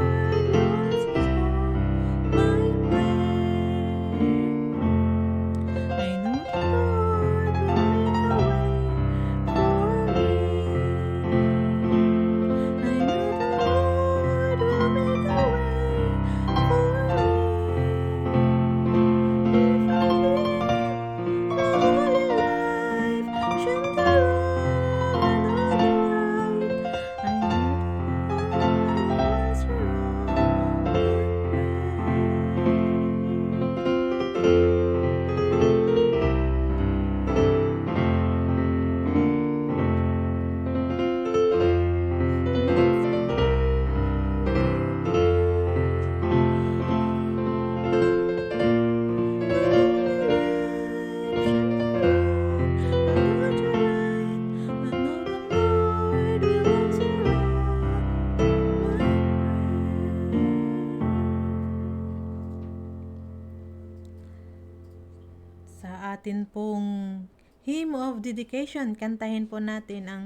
atin pong hymn of dedication, kantahin po natin ang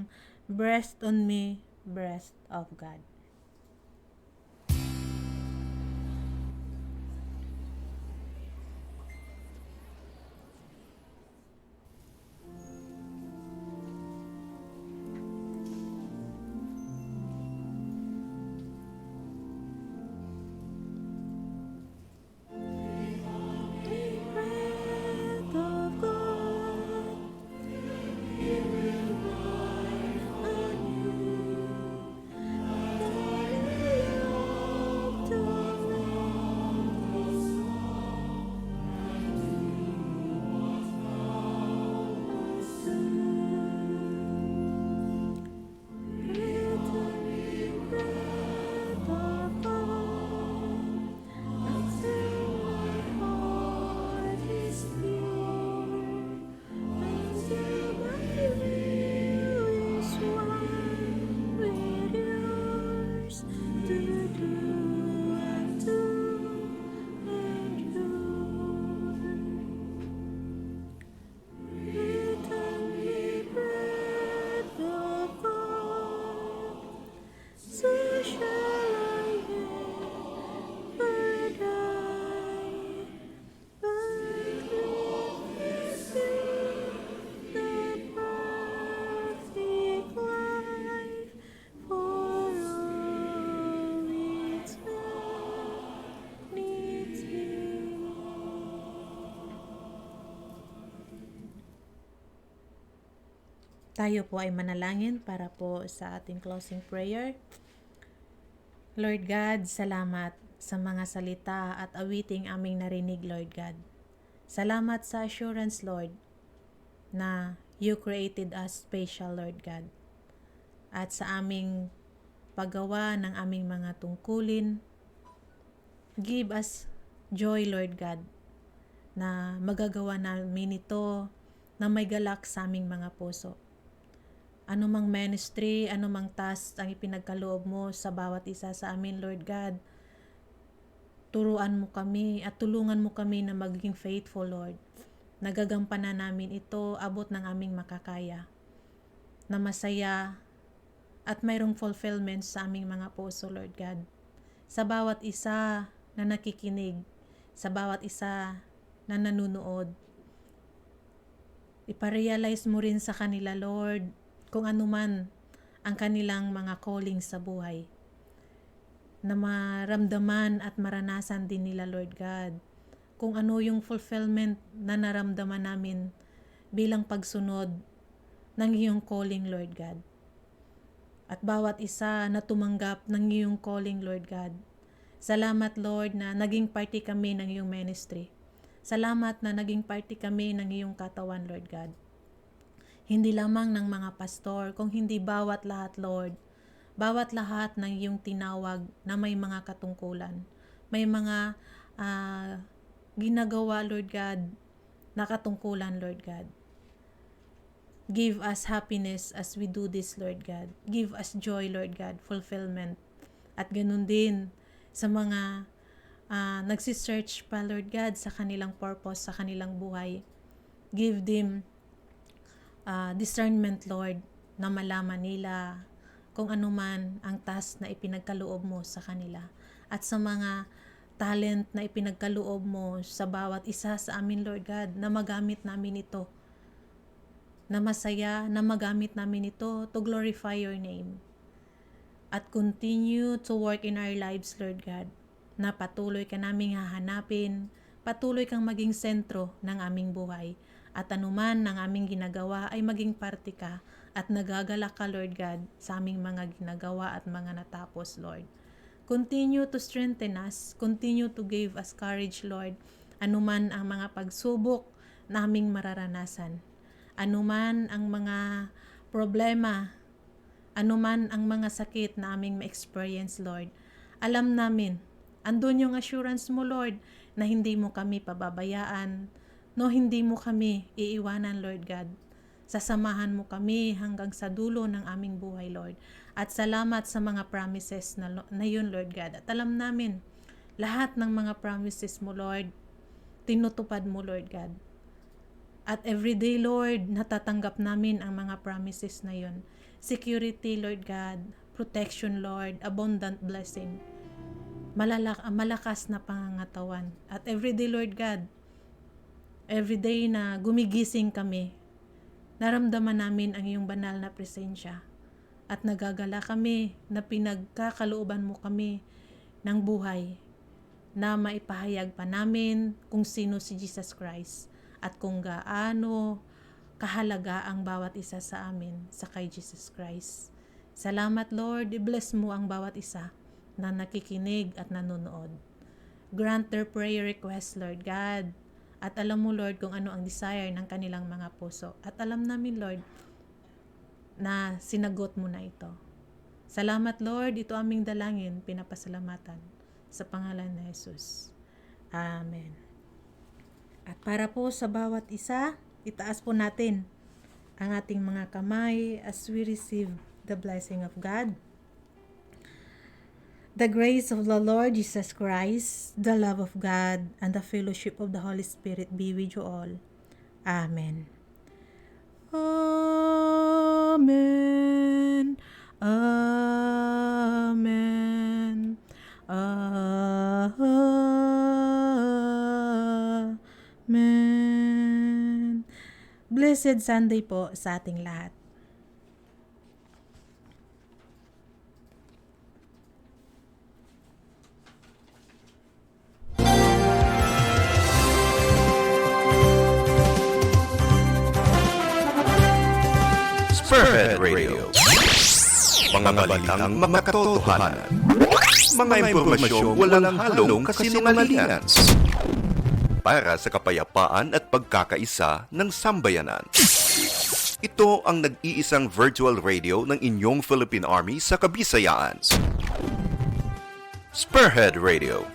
Breast on Me, Breast of God. Tayo po ay manalangin para po sa ating closing prayer. Lord God, salamat sa mga salita at awiting aming narinig, Lord God. Salamat sa assurance, Lord, na You created us special, Lord God. At sa aming paggawa ng aming mga tungkulin, give us joy, Lord God, na magagawa namin ito na may galak sa aming mga puso. Anumang ministry, anumang task ang ipinagkaloob mo sa bawat isa sa amin, Lord God, turuan mo kami at tulungan mo kami na maging faithful, Lord. Nagagampanan namin ito abot ng aming makakaya, na masaya at mayroong fulfillment sa aming mga puso, Lord God. Sa bawat isa na nakikinig, sa bawat isa na nanunood, iparealize mo rin sa kanila, Lord, kung ano man ang kanilang mga calling sa buhay, na maramdaman at maranasan din nila, Lord God, kung ano yung fulfillment na naramdaman namin bilang pagsunod ng iyong calling, Lord God. At bawat isa na tumanggap ng iyong calling, Lord God, salamat, Lord, na naging party kami ng iyong ministry. Salamat na naging party kami ng iyong katawan, Lord God. Hindi lamang ng mga pastor, kung hindi bawat lahat, Lord. Bawat lahat ng iyong tinawag na may mga katungkulan. May mga ginagawa, Lord God, na katungkulan, Lord God. Give us happiness as we do this, Lord God. Give us joy, Lord God, fulfillment. At ganun din sa mga nagsisearch pa, Lord God, sa kanilang purpose, sa kanilang buhay. Give them discernment, Lord, na malaman nila kung ano man ang task na ipinagkaloob mo sa kanila. At sa mga talent na ipinagkaloob mo sa bawat isa sa amin, Lord God, na magamit namin ito, na masaya, na magamit namin ito to glorify your name. At continue to work in our lives, Lord God, na patuloy ka naming hahanapin, patuloy kang maging sentro ng aming buhay. At anuman ng aming ginagawa ay maging parte ka at nagagalak ka, Lord God, sa aming mga ginagawa at mga natapos, Lord. Continue to strengthen us, continue to give us courage, Lord, anuman ang mga pagsubok na aming mararanasan, anuman ang mga problema, anuman ang mga sakit na aming ma-experience, Lord. Alam namin, andun yung assurance mo, Lord, na hindi mo kami pababayaan, no, hindi mo kami iiwanan, Lord God. Sasamahan mo kami hanggang sa dulo ng aming buhay, Lord. At salamat sa mga promises na yun, Lord God. At alam namin, lahat ng mga promises mo, Lord, tinutupad mo, Lord God. At everyday, Lord, natatanggap namin ang mga promises na yun. Security, Lord God. Protection, Lord. Abundant blessing. Malakas na pangangatawan. At everyday, Lord God, everyday na gumigising kami, naramdaman namin ang iyong banal na presensya. At nagagala kami na pinagkakalooban mo kami ng buhay na maipahayag pa namin kung sino si Jesus Christ at kung gaano kahalaga ang bawat isa sa amin sa kay Jesus Christ. Salamat, Lord. I-bless mo ang bawat isa na nakikinig at nanonood. Grant their prayer request, Lord God. At alam mo, Lord, kung ano ang desire ng kanilang mga puso. At alam namin, Lord, na sinagot mo na ito. Salamat, Lord. Ito aming dalangin, pinapasalamatan sa pangalan ni Jesus. Amen. At para po sa bawat isa, itaas po natin ang ating mga kamay as we receive the blessing of God. The grace of the Lord Jesus Christ, the love of God, and the fellowship of the Holy Spirit be with you all. Amen. Amen. Amen. Amen. Blessed Sunday po sa ating lahat. Spearhead Radio. Mga balitang makatotohanan. Mga impormasyong walang halong kasinungalingan. Para sa kapayapaan at pagkakaisa ng sambayanan. Ito ang nag-iisang virtual radio ng inyong Philippine Army sa Kabisayaan. Spearhead Radio.